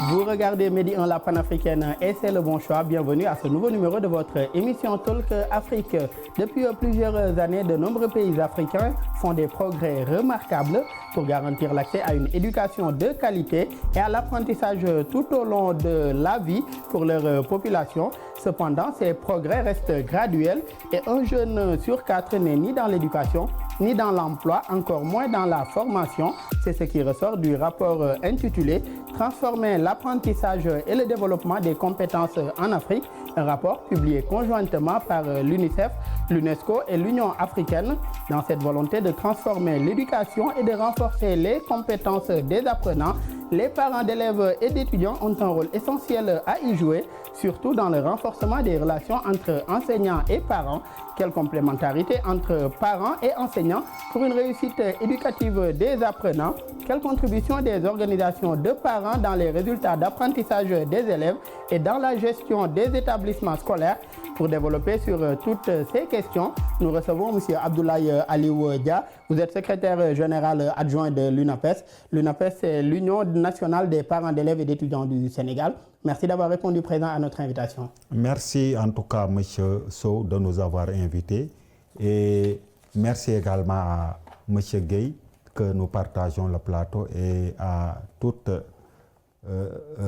Vous regardez Medi 1, la panafricaine, et c'est le bon choix. Bienvenue à ce nouveau numéro de votre émission Talk Afrique. Depuis plusieurs années, de nombreux pays africains font des progrès remarquables pour garantir l'accès à une éducation de qualité et à l'apprentissage tout au long de la vie pour leur population. Cependant, ces progrès restent graduels et un jeune sur 4 n'est ni dans l'éducation, ni dans l'emploi, encore moins dans la formation. C'est ce qui ressort du rapport intitulé « Transformer l'apprentissage et le développement des compétences en Afrique », un rapport publié conjointement par l'UNICEF, l'UNESCO et l'Union africaine. Dans cette volonté de transformer l'éducation et de renforcer les compétences des apprenants, les parents d'élèves et d'étudiants ont un rôle essentiel à y jouer, surtout dans le renforcement des relations entre enseignants et parents. Quelle complémentarité entre parents et enseignants pour une réussite éducative des apprenants? Quelle contribution des organisations de parents dans les résultats d'apprentissage des élèves et dans la gestion des établissements scolaires? Pour développer sur toutes ces questions, nous recevons M. Abdoulaye Aliou Dia. Vous êtes secrétaire général adjoint de l'UNAPES. L'UNAPES, c'est l'Union nationale des parents d'élèves et d'étudiants du Sénégal. Merci d'avoir répondu présent à notre invitation. Merci en tout cas, M. Sow, de nous avoir invités. Et merci également à M. Gueye, que nous partageons le plateau, et à toute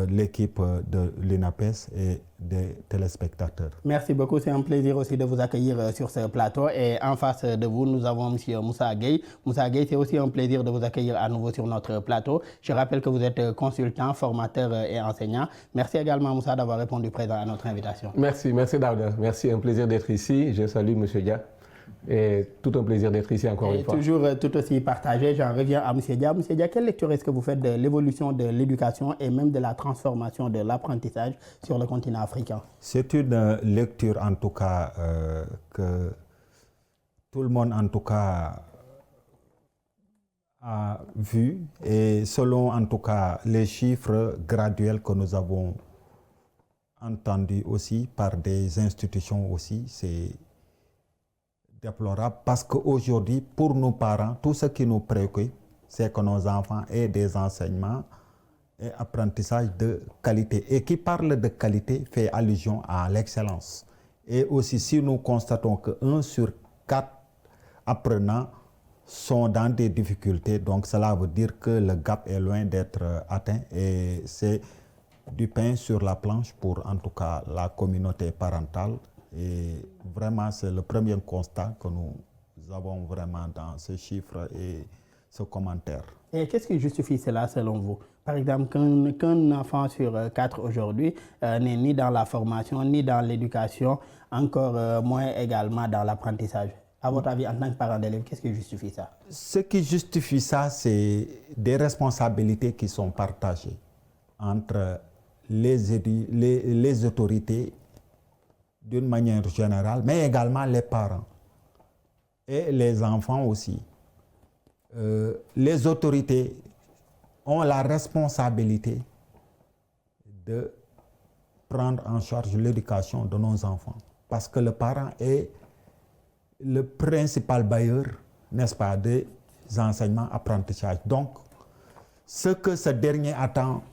l'équipe de l'UNAPES et des téléspectateurs. Merci beaucoup, c'est un plaisir aussi de vous accueillir sur ce plateau. Et en face de vous, nous avons M. Moussa Gueye. Moussa Gueye, c'est aussi un plaisir de vous accueillir à nouveau sur notre plateau. Je rappelle que vous êtes consultant, formateur et enseignant. Merci également, Moussa, d'avoir répondu présent à notre invitation. Merci Daouda. Merci, un plaisir d'être ici. Je salue M. Dia. Et tout un plaisir d'être ici encore une fois. Toujours tout aussi partagé, j'en reviens à M. Dia. M. Dia, quelle lecture est-ce que vous faites de l'évolution de l'éducation et même de la transformation de l'apprentissage sur le continent africain? C'est une lecture en tout cas que tout le monde en tout cas a vu, et selon en tout cas les chiffres graduels que nous avons entendus aussi par des institutions aussi, c'est déplorable, parce qu'aujourd'hui, pour nos parents, tout ce qui nous préoccupe, c'est que nos enfants aient des enseignements et apprentissages de qualité. Et qui parle de qualité fait allusion à l'excellence. Et aussi, si nous constatons que 1 sur 4 apprenants sont dans des difficultés, donc cela veut dire que le gap est loin d'être atteint, et c'est du pain sur la planche pour en tout cas la communauté parentale. Et vraiment, c'est le premier constat que nous avons vraiment dans ce chiffre et ce commentaire. Et qu'est-ce qui justifie cela selon vous? Par exemple, qu'un enfant sur 4 aujourd'hui n'est ni dans la formation, ni dans l'éducation, encore moins également dans l'apprentissage. À votre avis, en tant que parent d'élève, qu'est-ce qui justifie ça? Ce qui justifie ça, c'est des responsabilités qui sont partagées entre les autorités d'une manière générale, mais également les parents et les enfants aussi. Les autorités ont la responsabilité de prendre en charge l'éducation de nos enfants, parce que le parent est le principal bailleur, n'est-ce pas, des enseignements apprentissages. Donc, ce que ce dernier attend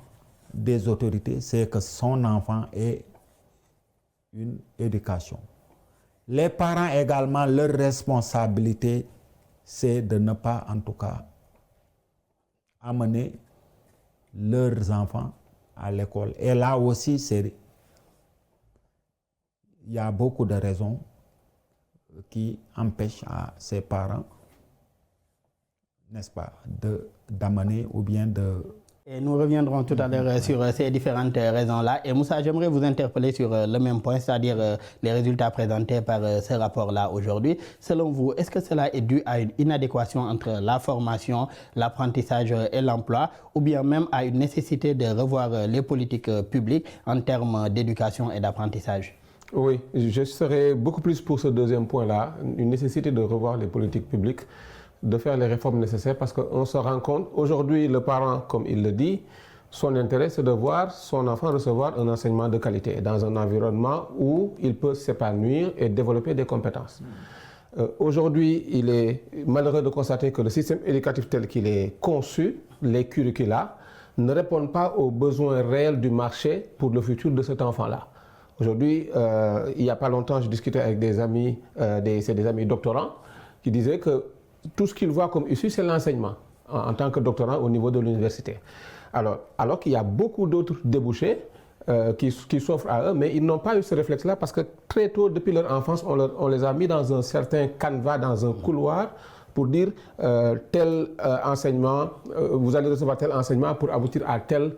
des autorités, c'est que son enfant ait une éducation. Les parents également, leur responsabilité, c'est de ne pas en tout cas amener leurs enfants à l'école. Et là aussi, il y a beaucoup de raisons qui empêchent à ces parents, n'est-ce pas, d'amener ou bien de... Et nous reviendrons tout à l'heure sur ces différentes raisons-là. Et Moussa, j'aimerais vous interpeller sur le même point, c'est-à-dire les résultats présentés par ce rapport-là aujourd'hui. Selon vous, est-ce que cela est dû à une inadéquation entre la formation, l'apprentissage et l'emploi, ou bien même à une nécessité de revoir les politiques publiques en termes d'éducation et d'apprentissage? Oui, je serais beaucoup plus pour ce deuxième point-là, une nécessité de revoir les politiques publiques, de faire les réformes nécessaires, parce qu'on se rend compte, aujourd'hui, le parent, comme il le dit, son intérêt, c'est de voir son enfant recevoir un enseignement de qualité dans un environnement où il peut s'épanouir et développer des compétences. Aujourd'hui, il est malheureux de constater que le système éducatif tel qu'il est conçu, les curricula, ne répondent pas aux besoins réels du marché pour le futur de cet enfant-là. Aujourd'hui, il n'y a pas longtemps, je discutais avec des amis, c'est des amis doctorants, qui disaient que tout ce qu'ils voient comme issue, c'est l'enseignement, en tant que doctorant au niveau de l'université. Alors qu'il y a beaucoup d'autres débouchés qui s'offrent à eux, mais ils n'ont pas eu ce réflexe-là parce que très tôt, depuis leur enfance, on les a mis dans un certain canevas, dans un couloir, pour dire tel enseignement, vous allez recevoir tel enseignement pour aboutir à telle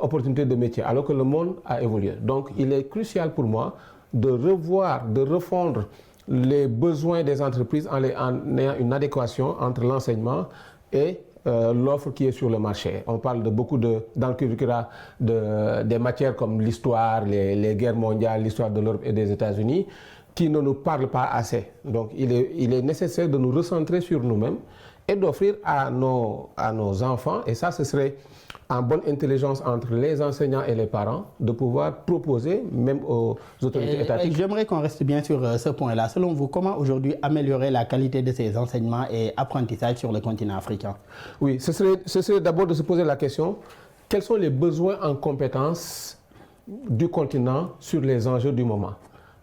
opportunité de métier, alors que le monde a évolué. Donc il est crucial pour moi de revoir, de refondre les besoins des entreprises en ayant une adéquation entre l'enseignement et l'offre qui est sur le marché. On parle de beaucoup dans le curricula des matières comme l'histoire, les guerres mondiales, l'histoire de l'Europe et des États-Unis, qui ne nous parlent pas assez. Donc il est nécessaire de nous recentrer sur nous-mêmes et d'offrir à nos enfants, et ça ce serait en bonne intelligence entre les enseignants et les parents, de pouvoir proposer, même aux autorités étatiques. J'aimerais qu'on reste bien sur ce point-là. Selon vous, comment aujourd'hui améliorer la qualité de ces enseignements et apprentissages sur le continent africain? Oui, ce serait d'abord de se poser la question, quels sont les besoins en compétences du continent sur les enjeux du moment?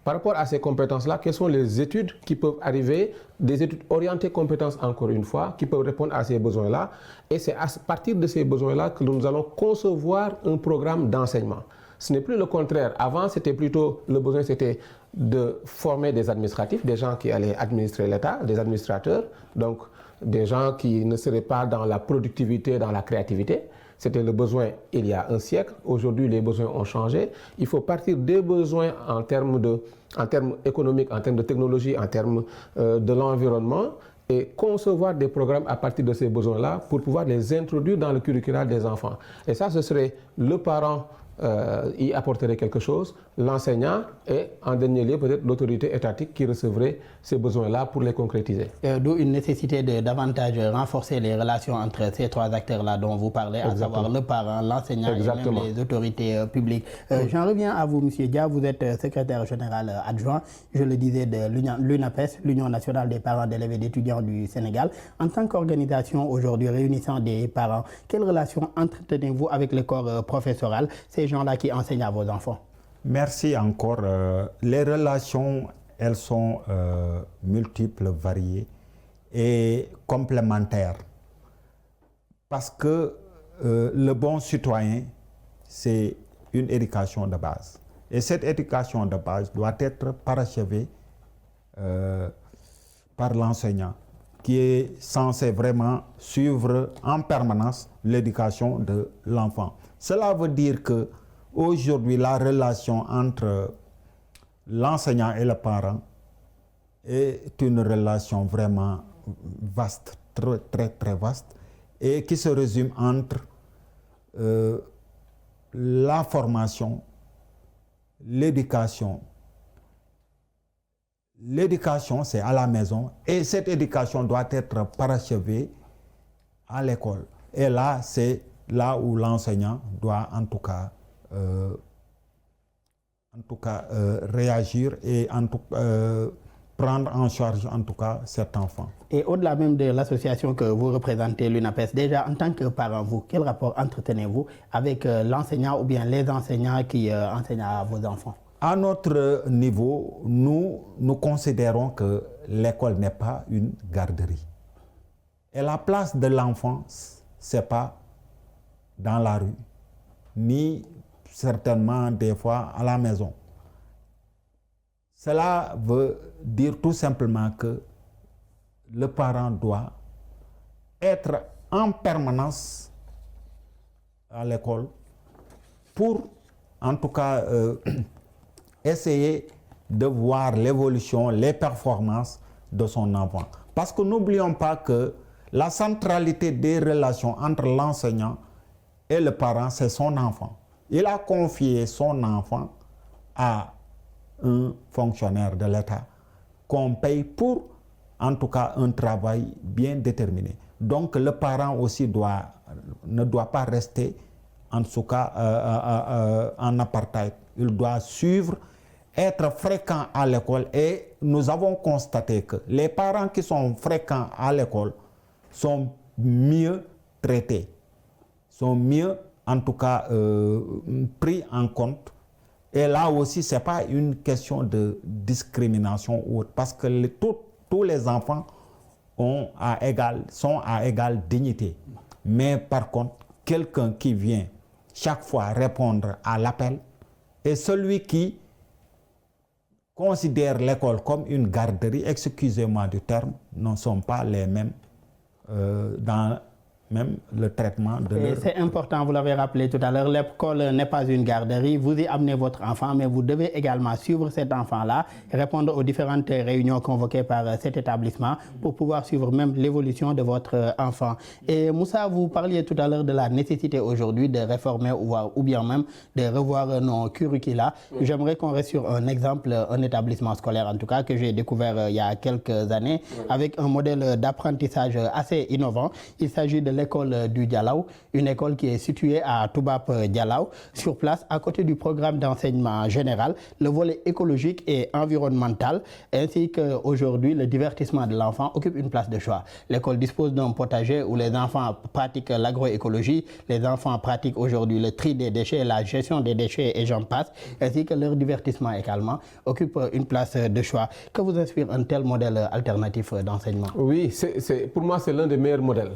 Par rapport à ces compétences-là, quelles sont les études qui peuvent arriver, des études orientées compétences encore une fois, qui peuvent répondre à ces besoins-là. Et c'est à partir de ces besoins-là que nous allons concevoir un programme d'enseignement. Ce n'est plus le contraire. Avant, c'était plutôt, le besoin c'était de former des administratifs, des gens qui allaient administrer l'État, des administrateurs, donc des gens qui ne seraient pas dans la productivité, dans la créativité. C'était le besoin il y a un siècle. Aujourd'hui, les besoins ont changé. Il faut partir des besoins en termes économiques, en termes de technologie, en termes de l'environnement et concevoir des programmes à partir de ces besoins-là pour pouvoir les introduire dans le curriculum des enfants. Et ça, ce serait le parent y apporterait quelque chose, l'enseignant et en dernier lieu peut-être l'autorité étatique qui recevrait ces besoins-là pour les concrétiser. D'où une nécessité de davantage renforcer les relations entre ces trois acteurs-là dont vous parlez, à savoir le parent, l'enseignant et même les autorités publiques. J'en reviens à vous, M. Dia, vous êtes secrétaire général adjoint, je le disais, de l'UNAPES, l'Union nationale des parents d'élèves et d'étudiants du Sénégal. En tant qu'organisation aujourd'hui réunissant des parents, quelle relation entretenez-vous avec le corps professoral, ces gens-là qui enseignent à vos enfants? Merci encore. Les relations, elles sont multiples, variées et complémentaires. Parce que le bon citoyen, c'est une éducation de base. Et cette éducation de base doit être parachevée par l'enseignant, qui est censé vraiment suivre en permanence l'éducation de l'enfant. Cela veut dire que aujourd'hui, la relation entre l'enseignant et le parent est une relation vraiment vaste, très vaste, et qui se résume entre la formation, l'éducation. L'éducation, c'est à la maison, et cette éducation doit être parachevée à l'école. Et là, c'est là où l'enseignant doit en tout cas réagir et prendre en charge en tout cas cet enfant. Et au-delà même de l'association que vous représentez, l'UNAPES, déjà en tant que parent, vous, quel rapport entretenez-vous avec l'enseignant ou bien les enseignants qui enseignent à vos enfants? À notre niveau, nous considérons que l'école n'est pas une garderie. Et la place de l'enfant, ce n'est pas dans la rue, ni certainement des fois à la maison. Cela veut dire tout simplement que le parent doit être en permanence à l'école pour, en tout cas, essayer de voir l'évolution, les performances de son enfant. Parce que n'oublions pas que la centralité des relations entre l'enseignant et le parent, c'est son enfant. Il a confié son enfant à un fonctionnaire de l'État qu'on paye pour, en tout cas, un travail bien déterminé. Donc le parent aussi ne doit pas rester, en tout cas, en apartheid. Il doit suivre, être fréquent à l'école, et nous avons constaté que les parents qui sont fréquents à l'école sont mieux traités, sont mieux en tout cas pris en compte. Et là aussi, ce n'est pas une question de discrimination ou autre, parce que tous les enfants sont à égale dignité. Mais par contre, quelqu'un qui vient chaque fois répondre à l'appel et celui qui considère l'école comme une garderie, excusez-moi du terme, ne sont pas les mêmes dans même le traitement de leur... C'est important, vous l'avez rappelé tout à l'heure, l'école n'est pas une garderie, vous y amenez votre enfant, mais vous devez également suivre cet enfant-là, répondre aux différentes réunions convoquées par cet établissement pour pouvoir suivre même l'évolution de votre enfant. Et Moussa, vous parliez tout à l'heure de la nécessité aujourd'hui de réformer ou bien même de revoir nos curricula. J'aimerais qu'on reste sur un exemple, un établissement scolaire en tout cas, que j'ai découvert il y a quelques années, avec un modèle d'apprentissage assez innovant. Il s'agit de l'école du Dialaw, une école qui est située à Toubap Dialaw. Sur place, à côté du programme d'enseignement général, le volet écologique et environnemental, ainsi qu'aujourd'hui le divertissement de l'enfant occupe une place de choix. L'école dispose d'un potager où les enfants pratiquent l'agroécologie, les enfants pratiquent aujourd'hui le tri des déchets, la gestion des déchets et j'en passe, ainsi que leur divertissement également occupe une place de choix. Que vous inspire un tel modèle alternatif d'enseignement? Oui, pour moi c'est l'un des meilleurs modèles.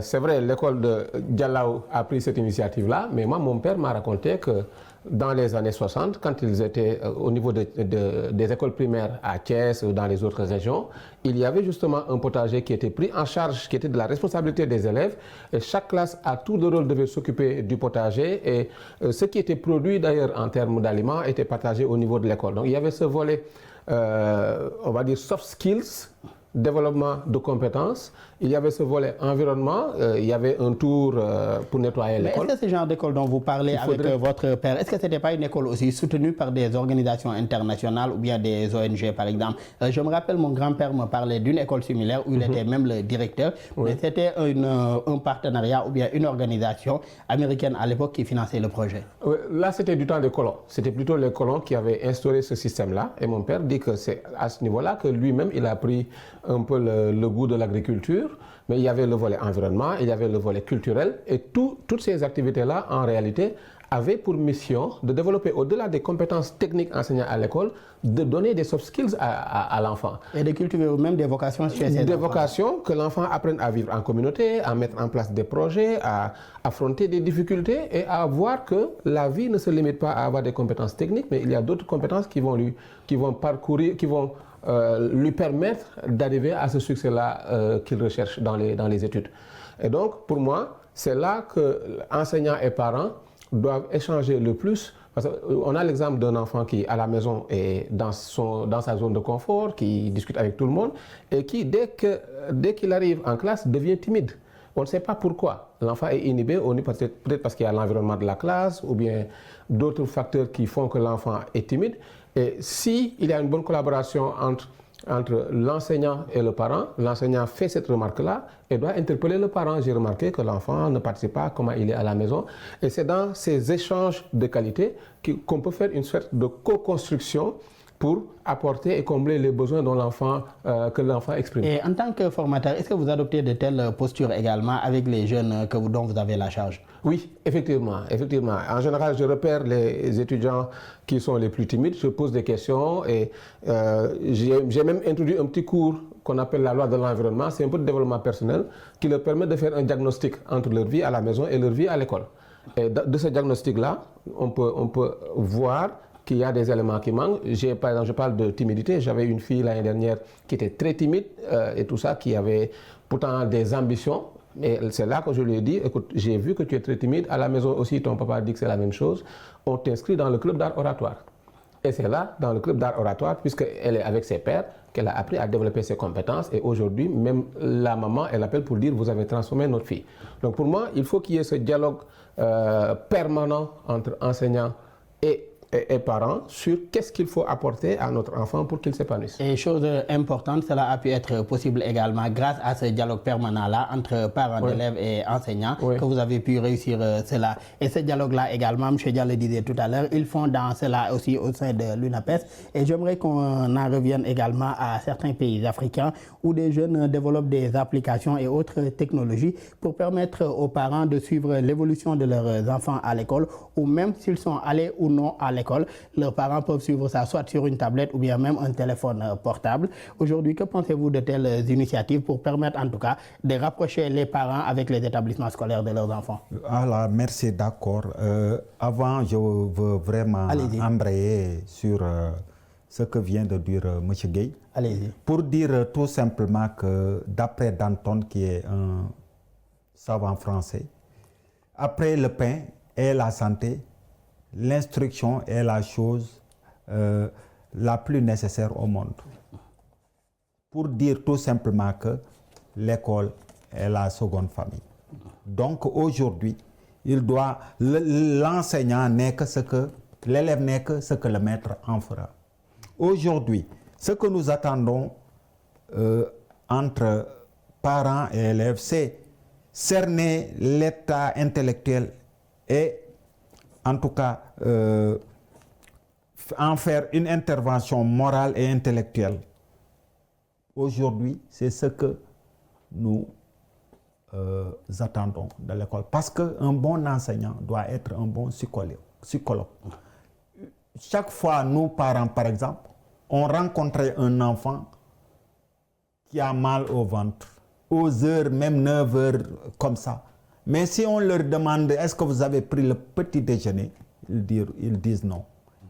C'est vrai, l'école de Dialaw a pris cette initiative-là, mais moi, mon père m'a raconté que dans les années 60, quand ils étaient au niveau des écoles primaires à Thiès ou dans les autres régions, il y avait justement un potager qui était pris en charge, qui était de la responsabilité des élèves. Et chaque classe, à tour de rôle, devait s'occuper du potager. Et ce qui était produit d'ailleurs en termes d'aliments était partagé au niveau de l'école. Donc il y avait ce volet, on va dire, soft skills, développement de compétences. Il y avait ce volet environnement, il y avait un tour pour nettoyer l'école. Est-ce que ce genre d'école dont vous parlez avec votre père, est-ce que ce n'était pas une école aussi soutenue par des organisations internationales ou bien des ONG par exemple? Je me rappelle, mon grand-père me parlait d'une école similaire où il était même le directeur, mais c'était un partenariat ou bien une organisation américaine à l'époque qui finançait le projet. Là, c'était du temps des colons. C'était plutôt les colons qui avaient instauré ce système-là. Et mon père dit que c'est à ce niveau-là que lui-même, il a pris un peu le goût de l'agriculture. Mais il y avait le volet environnement, il y avait le volet culturel. Et toutes ces activités-là, en réalité, avaient pour mission de développer, au-delà des compétences techniques enseignées à l'école, de donner des soft skills à l'enfant. Et de cultiver même des vocations chez ces enfants. Des vocations, que l'enfant apprenne à vivre en communauté, à mettre en place des projets, à affronter des difficultés et à voir que la vie ne se limite pas à avoir des compétences techniques, mais il y a d'autres compétences qui vont lui permettre d'arriver à ce succès-là qu'il recherche dans les études. Et donc, pour moi, c'est là que enseignants et parents doivent échanger le plus. Parce qu'on a l'exemple d'un enfant qui, à la maison, est dans sa zone de confort, qui discute avec tout le monde, et qui, dès qu'il arrive en classe, devient timide. On ne sait pas pourquoi. L'enfant est inhibé, peut-être parce qu'il y a l'environnement de la classe, ou bien d'autres facteurs qui font que l'enfant est timide. Et s'il y a une bonne collaboration entre l'enseignant et le parent, l'enseignant fait cette remarque-là et doit interpeller le parent. J'ai remarqué que l'enfant ne participe pas à comment il est à la maison. Et c'est dans ces échanges de qualité qu'on peut faire une sorte de co-construction pour apporter et combler les besoins que l'enfant exprime. Et en tant que formateur, est-ce que vous adoptez de telles postures également avec les jeunes dont vous avez la charge? Oui, effectivement. En général, je repère les étudiants qui sont les plus timides, je pose des questions et j'ai même introduit un petit cours qu'on appelle la loi de l'environnement. C'est un peu de développement personnel qui leur permet de faire un diagnostic entre leur vie à la maison et leur vie à l'école. Et de ce diagnostic-là, on peut voir qu'il y a des éléments qui manquent. Par exemple, je parle de timidité. J'avais une fille l'année dernière qui était très timide et tout ça, qui avait pourtant des ambitions. Et c'est là que je lui ai dit, écoute, j'ai vu que tu es très timide. À la maison aussi, ton papa dit que c'est la même chose. On t'inscrit dans le club d'art oratoire. Et c'est là, dans le club d'art oratoire, puisqu'elle est avec ses pairs, qu'elle a appris à développer ses compétences. Et aujourd'hui, même la maman, elle appelle pour dire, vous avez transformé notre fille. Donc pour moi, il faut qu'il y ait ce dialogue permanent entre enseignants et et parents sur qu'est-ce qu'il faut apporter à notre enfant pour qu'il s'épanouisse. Et chose importante, cela a pu être possible également grâce à ce dialogue permanent-là entre parents d'élèves et enseignants que vous avez pu réussir cela. Et ce dialogue-là également, M. Dia le disait tout à l'heure, ils font dans cela aussi au sein de l'UNAPES. Et j'aimerais qu'on en revienne également à certains pays africains où des jeunes développent des applications et autres technologies pour permettre aux parents de suivre l'évolution de leurs enfants à l'école, ou même s'ils sont allés ou non à l'école, leurs parents peuvent suivre ça soit sur une tablette ou bien même un téléphone portable. Aujourd'hui, que pensez-vous de telles initiatives pour permettre en tout cas de rapprocher les parents avec les établissements scolaires de leurs enfants? Alors, merci, d'accord. Avant, je veux vraiment embrayer sur ce que vient de dire M. Gueye. Allez-y. Pour dire tout simplement que d'après Danton, qui est un savant français, après le pain et la santé, l'instruction est la chose la plus nécessaire au monde. Pour dire tout simplement que l'école est la seconde famille. Donc aujourd'hui, l'enseignant n'est que ce que, l'élève n'est que ce que le maître en fera. Aujourd'hui, ce que nous attendons entre parents et élèves, c'est cerner l'état intellectuel et en tout cas en faire une intervention morale et intellectuelle. Aujourd'hui, c'est ce que nous attendons de l'école. Parce qu'un bon enseignant doit être un bon psychologue. Chaque fois, nous, parents, par exemple, on rencontrait un enfant qui a mal au ventre, aux heures, même 9 heures, comme ça. Mais si on leur demande, est-ce que vous avez pris le petit déjeuner? Ils disent non.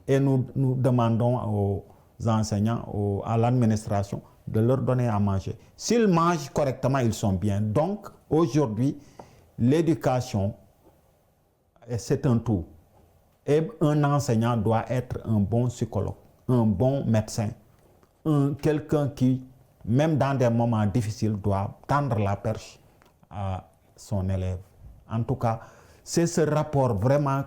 Et nous demandons aux enseignants, à l'administration, de leur donner à manger. S'ils mangent correctement, ils sont bien. Donc, aujourd'hui, l'éducation, c'est un tout. Et un enseignant doit être un bon psychologue, un bon médecin, quelqu'un qui, même dans des moments difficiles, doit tendre la perche à son élève. En tout cas, c'est ce rapport vraiment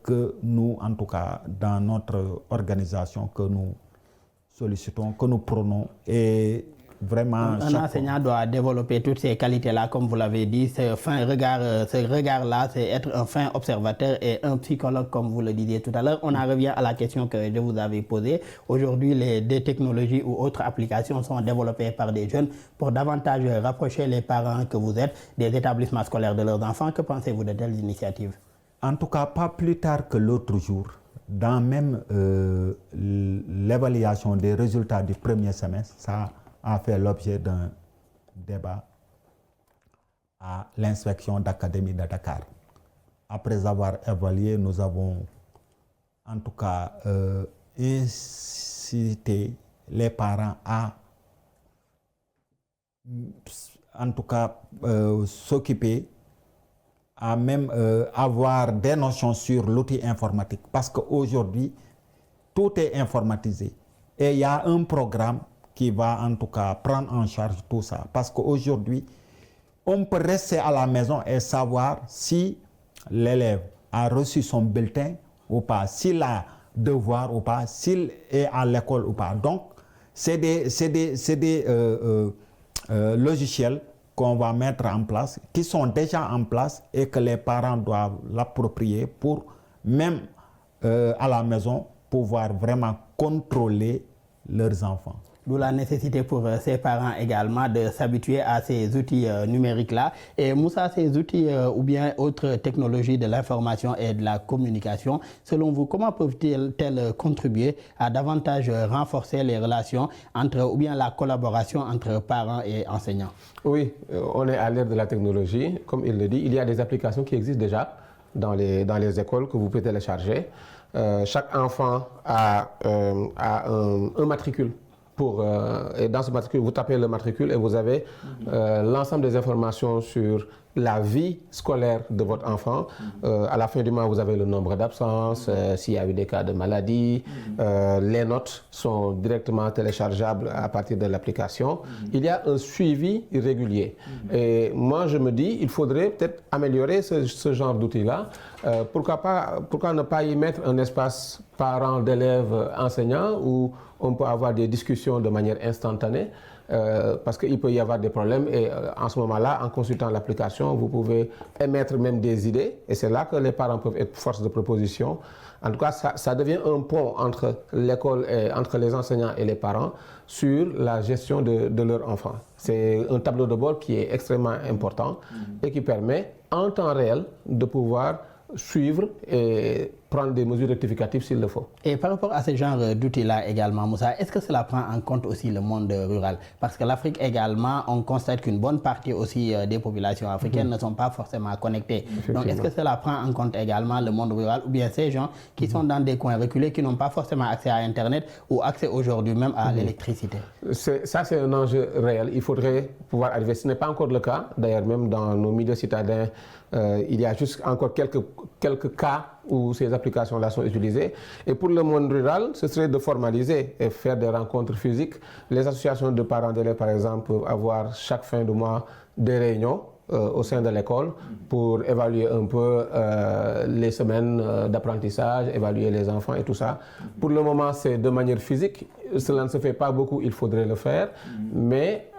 que nous, en tout cas, dans notre organisation, que nous sollicitons, que nous prenons. Et vraiment, un enseignant doit développer toutes ces qualités-là, comme vous l'avez dit. Ce regard-là, c'est être un fin observateur et un psychologue, comme vous le disiez tout à l'heure. On en revient à la question que je vous avais posée. Aujourd'hui, des technologies ou autres applications sont développées par des jeunes pour davantage rapprocher les parents que vous êtes des établissements scolaires de leurs enfants. Que pensez-vous de telles initiatives? En tout cas, pas plus tard que l'autre jour, dans même l'évaluation des résultats du premier semestre, ça a fait l'objet d'un débat à l'inspection d'académie de Dakar. Après avoir évalué, nous avons en tout cas incité les parents à en tout cas s'occuper, à même avoir des notions sur l'outil informatique, parce qu'aujourd'hui, tout est informatisé. Et il y a un programme qui va en tout cas prendre en charge tout ça. Parce qu'aujourd'hui, on peut rester à la maison et savoir si l'élève a reçu son bulletin ou pas, s'il a devoir ou pas, s'il est à l'école ou pas. Donc, c'est des logiciels qu'on va mettre en place, qui sont déjà en place et que les parents doivent l'approprier pour, même à la maison, pouvoir vraiment contrôler leurs enfants. D'où la nécessité pour ces parents également de s'habituer à ces outils numériques-là. Et Moussa, ces outils ou bien autres technologies de l'information et de la communication, selon vous, comment peuvent-elles contribuer à davantage renforcer les relations entre, ou bien la collaboration entre parents et enseignants? Oui, on est à l'ère de la technologie. Comme il le dit, il y a des applications qui existent déjà dans les écoles que vous pouvez télécharger. Chaque enfant a un matricule. Et dans ce matricule, vous tapez le matricule et vous avez l'ensemble des informations sur la vie scolaire de votre enfant. À la fin du mois, vous avez le nombre d'absences, s'il y a eu des cas de maladie. Les notes sont directement téléchargeables à partir de l'application. Il y a un suivi régulier. Et moi, je me dis, il faudrait peut-être améliorer ce genre d'outil-là. Pourquoi ne pas y mettre un espace parents, d'élèves, enseignants où on peut avoir des discussions de manière instantanée, parce qu'il peut y avoir des problèmes et en ce moment-là, en consultant l'application, vous pouvez émettre même des idées et c'est là que les parents peuvent être force de proposition. En tout cas, ça devient un pont entre l'école, entre les enseignants et les parents sur la gestion de leurs enfants. C'est un tableau de bord qui est extrêmement important et qui permet en temps réel de pouvoir suivre et prendre des mesures rectificatives s'il le faut. Et par rapport à ce genre d'outils-là également, Moussa, est-ce que cela prend en compte aussi le monde rural? Parce que l'Afrique également, on constate qu'une bonne partie aussi des populations africaines ne sont pas forcément connectées. Donc est-ce que cela prend en compte également le monde rural ou bien ces gens qui sont dans des coins reculés, qui n'ont pas forcément accès à Internet ou accès aujourd'hui même à l'électricité? Ça, c'est un enjeu réel. Il faudrait pouvoir arriver. Ce n'est pas encore le cas. D'ailleurs, même dans nos milieux citadins, il y a juste encore quelques cas où ces applications-là sont utilisées. Et pour le monde rural, ce serait de formaliser et faire des rencontres physiques. Les associations de parents d'élèves, par exemple, peuvent avoir chaque fin de mois des réunions au sein de l'école pour évaluer un peu les semaines d'apprentissage, évaluer les enfants et tout ça. Pour le moment, c'est de manière physique. Cela ne se fait pas beaucoup, il faudrait le faire. Mais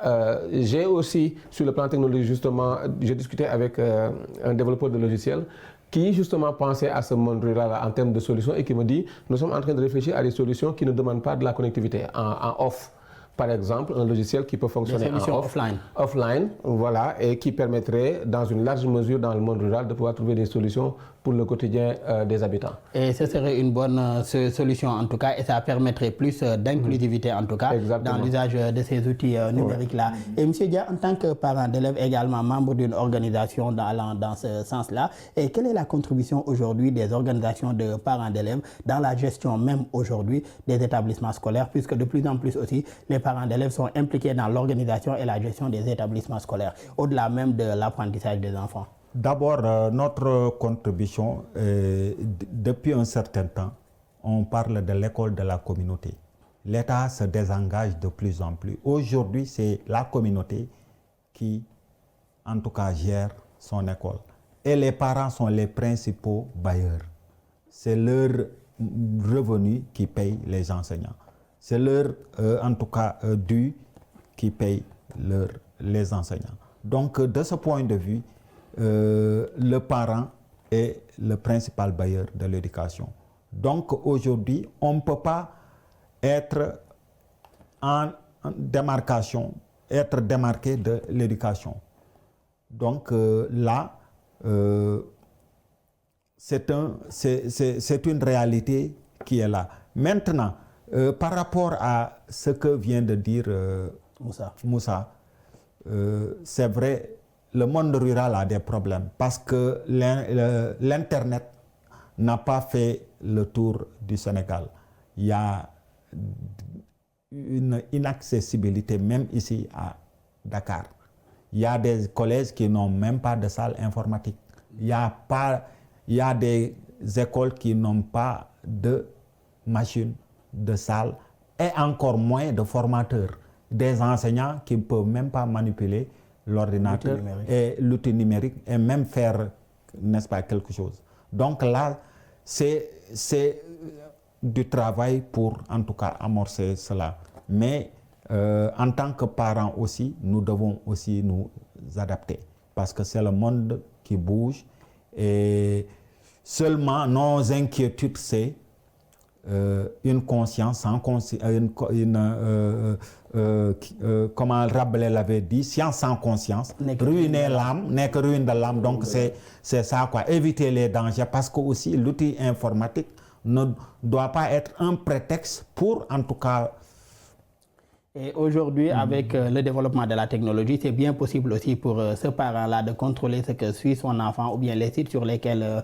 j'ai aussi, sur le plan technologique, justement, j'ai discuté avec un développeur de logiciels qui justement pensait à ce monde rural en termes de solutions et qui me dit, nous sommes en train de réfléchir à des solutions qui ne demandent pas de la connectivité en off. Par exemple, un logiciel qui peut fonctionner en offline, voilà, et qui permettrait, dans une large mesure dans le monde rural, de pouvoir trouver des solutions pour le quotidien des habitants. Et ce serait une bonne solution en tout cas, et ça permettrait plus d'inclusivité en tout cas dans l'usage de ces outils numériques-là. Et M. Dia, en tant que parent d'élèves également membre d'une organisation allant dans ce sens-là, et quelle est la contribution aujourd'hui des organisations de parents d'élèves dans la gestion même aujourd'hui des établissements scolaires, puisque de plus en plus aussi les parents d'élèves sont impliqués dans l'organisation et la gestion des établissements scolaires, au-delà même de l'apprentissage des enfants? D'abord, notre contribution, depuis un certain temps, on parle de l'école de la communauté. L'État se désengage de plus en plus. Aujourd'hui, c'est la communauté qui, en tout cas, gère son école. Et les parents sont les principaux bailleurs. C'est leur revenu qui paye les enseignants. C'est leur, en tout cas, dû qui paye les enseignants. Donc, de ce point de vue, le parent est le principal bailleur de l'éducation. Donc aujourd'hui, on ne peut pas être en démarcation, être démarqué de l'éducation. Donc là, c'est une réalité qui est là. Maintenant, par rapport à ce que vient de dire Moussa, c'est vrai, le monde rural a des problèmes parce que l'Internet n'a pas fait le tour du Sénégal. Il y a une inaccessibilité même ici à Dakar. Il y a des collèges qui n'ont même pas de salle informatique. Il y a des écoles qui n'ont pas de machines, de salles et encore moins de formateurs. Des enseignants qui ne peuvent même pas manipuler l'ordinateur et l'outil numérique et même faire, n'est-ce pas, quelque chose. Donc là, c'est du travail pour, en tout cas, amorcer cela. Mais en tant que parents aussi, nous devons aussi nous adapter parce que c'est le monde qui bouge et seulement nos inquiétudes, c'est une conscience, comment Rabelais l'avait dit, science sans conscience, ruiner l'âme, n'est que ruine de l'âme. Donc c'est ça, quoi. Éviter les dangers parce que aussi l'outil informatique ne doit pas être un prétexte pour, en tout cas, Et aujourd'hui, avec le développement de la technologie, c'est bien possible aussi pour ce parent-là de contrôler ce que suit son enfant ou bien les sites sur lesquels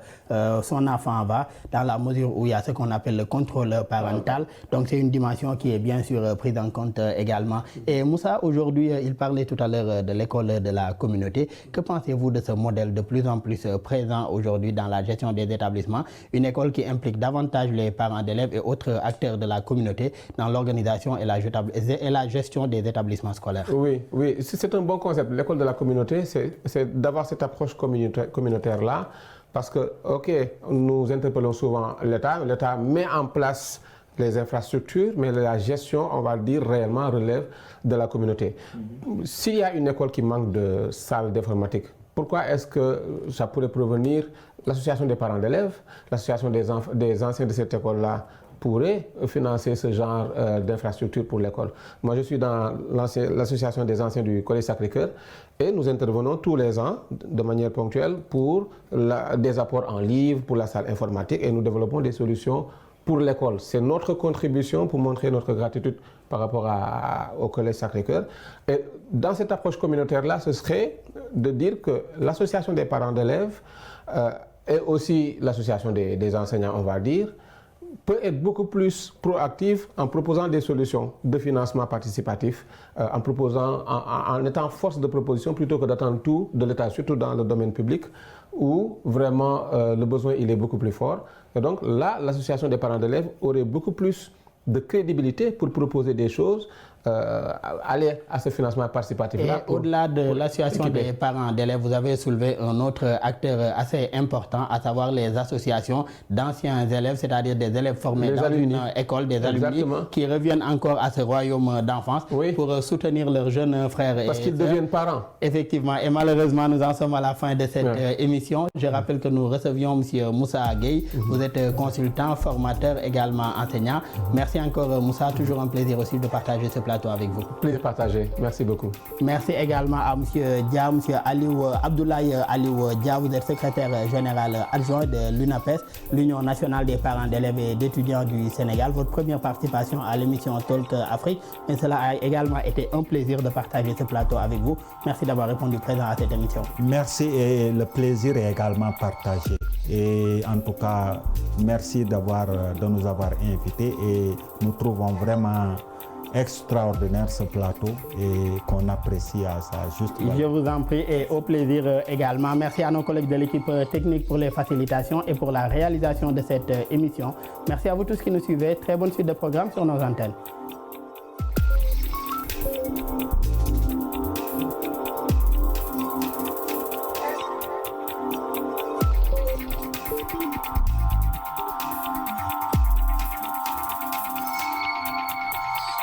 son enfant va, dans la mesure où il y a ce qu'on appelle le contrôle parental. Donc c'est une dimension qui est bien sûr prise en compte également. Et Moussa, aujourd'hui, il parlait tout à l'heure de l'école de la communauté. Que pensez-vous de ce modèle de plus en plus présent aujourd'hui dans la gestion des établissements? Une école qui implique davantage les parents d'élèves et autres acteurs de la communauté dans l'organisation et la gestion des établissements scolaires. Oui, c'est un bon concept. L'école de la communauté, c'est d'avoir cette approche communautaire-là, parce que, ok, nous interpellons souvent l'État. L'État met en place les infrastructures, mais la gestion, on va dire, réellement relève de la communauté. S'il y a une école qui manque de salles d'informatique, pourquoi est-ce que ça pourrait provenir l'association des parents d'élèves, l'association des anciens de cette école-là pourrait financer ce genre d'infrastructure pour l'école. Moi, je suis dans l'association des anciens du Collège Sacré-Cœur et nous intervenons tous les ans de manière ponctuelle pour des apports en livres, pour la salle informatique et nous développons des solutions pour l'école. C'est notre contribution pour montrer notre gratitude par rapport au Collège Sacré-Cœur. Et dans cette approche communautaire-là, ce serait de dire que l'association des parents d'élèves et aussi l'association des enseignants, on va dire, peut être beaucoup plus proactive en proposant des solutions de financement participatif, en étant force de proposition plutôt que d'attendre tout de l'État, surtout dans le domaine public, où vraiment le besoin il est beaucoup plus fort. Et donc là, l'association des parents d'élèves aurait beaucoup plus de crédibilité pour proposer des choses, aller à ce financement participatif-là. Au-delà de l'association des parents d'élèves, vous avez soulevé un autre acteur assez important, à savoir les associations d'anciens élèves, c'est-à-dire des élèves formés dans une école, des alumni qui reviennent encore à ce royaume d'enfance pour soutenir leurs jeunes frères et parce qu'ils deviennent parents. Effectivement, et malheureusement, nous en sommes à la fin de cette émission. Je rappelle que nous recevions M. Moussa Gueye. Vous êtes consultant, formateur, également enseignant. Merci encore Moussa, toujours un plaisir aussi de partager ce plateau avec vous. Plaisir partagé, merci beaucoup. Merci également à M. Dia, M. Abdoulaye Aliou Dia, vous êtes secrétaire général adjoint de l'UNAPES, l'Union nationale des parents d'élèves et d'étudiants du Sénégal. Votre première participation à l'émission Talk Afrique, mais cela a également été un plaisir de partager ce plateau avec vous. Merci d'avoir répondu présent à cette émission. Merci et le plaisir est également partagé. Et en tout cas, merci de nous avoir invités et nous trouvons vraiment extraordinaire ce plateau et qu'on apprécie à sa juste valeur. Je vous en prie et au plaisir également. Merci à nos collègues de l'équipe technique pour les facilitations et pour la réalisation de cette émission. Merci à vous tous qui nous suivez. Très bonne suite de programme sur nos antennes.